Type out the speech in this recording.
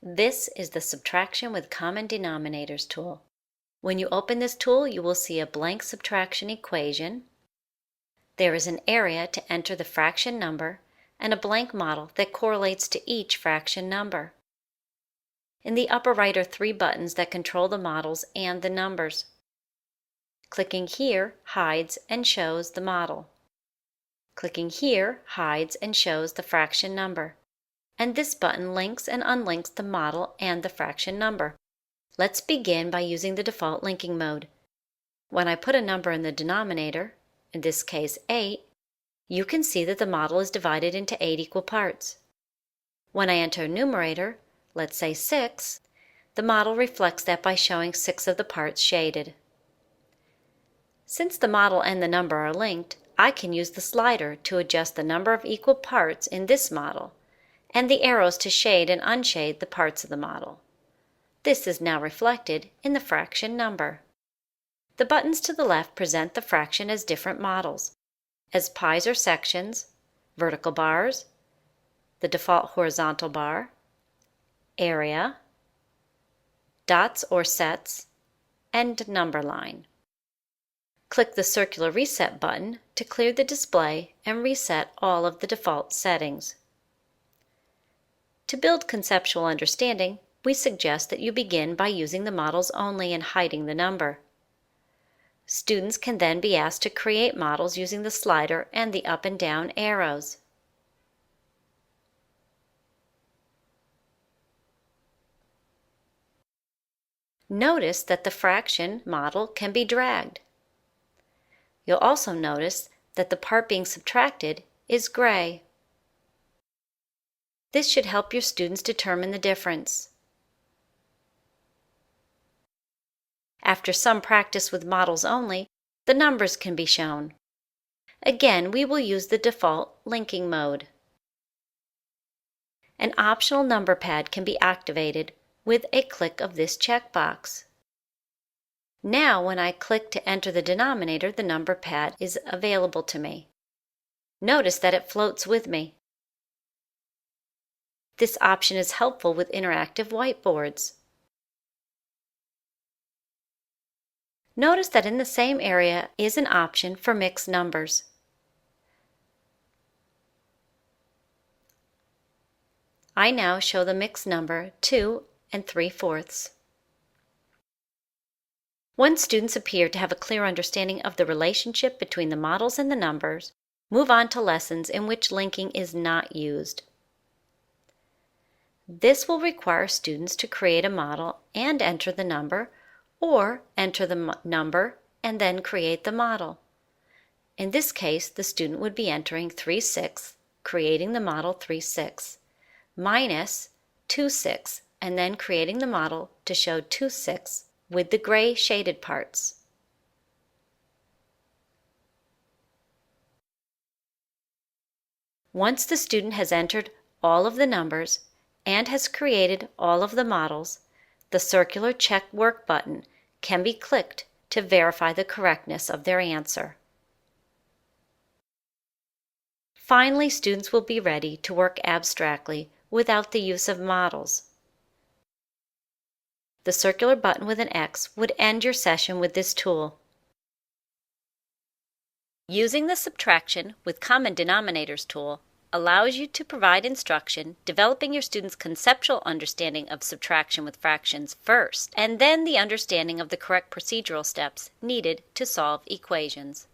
This is the Subtraction with Common Denominators tool. When you open this tool, you will see a blank subtraction equation. There is an area to enter the fraction number and a blank model that correlates to each fraction number. In the upper right are 3 buttons that control the models and the numbers. Clicking here hides and shows the model. Clicking here hides and shows the fraction number. And this button links and unlinks the model and the fraction number. Let's begin by using the default linking mode. When I put a number in the denominator, in this case 8, you can see that the model is divided into 8 equal parts. When I enter a numerator, let's say 6, the model reflects that by showing 6 of the parts shaded. Since the model and the number are linked, I can use the slider to adjust the number of equal parts in this model, and the arrows to shade and unshade the parts of the model. This is now reflected in the fraction number. The buttons to the left present the fraction as different models, as pies or sections, vertical bars, the default horizontal bar, area, dots or sets, and number line. Click the circular reset button to clear the display and reset all of the default settings. To build conceptual understanding, we suggest that you begin by using the models only and hiding the number. Students can then be asked to create models using the slider and the up and down arrows. Notice that the fraction model can be dragged. You'll also notice that the part being subtracted is gray. This should help your students determine the difference. After some practice with models only, the numbers can be shown. Again, we will use the default linking mode. An optional number pad can be activated with a click of this checkbox. Now, when I click to enter the denominator, the number pad is available to me. Notice that it floats with me. This option is helpful with interactive whiteboards. Notice that in the same area is an option for mixed numbers. I now show the mixed number 2 3/4. Once students appear to have a clear understanding of the relationship between the models and the numbers, move on to lessons in which linking is not used. This will require students to create a model and enter the number, or enter the number and then create the model. In this case, the student would be entering 3/6, creating the model 3/6, minus 2/6, and then creating the model to show 2/6 with the gray shaded parts. Once the student has entered all of the numbers and has created all of the models, the circular check work button can be clicked to verify the correctness of their answer. Finally, students will be ready to work abstractly without the use of models. The circular button with an X would end your session with this tool. Using the Subtraction with Common Denominators tool allows you to provide instruction developing your students' conceptual understanding of subtraction with fractions first, and then the understanding of the correct procedural steps needed to solve equations.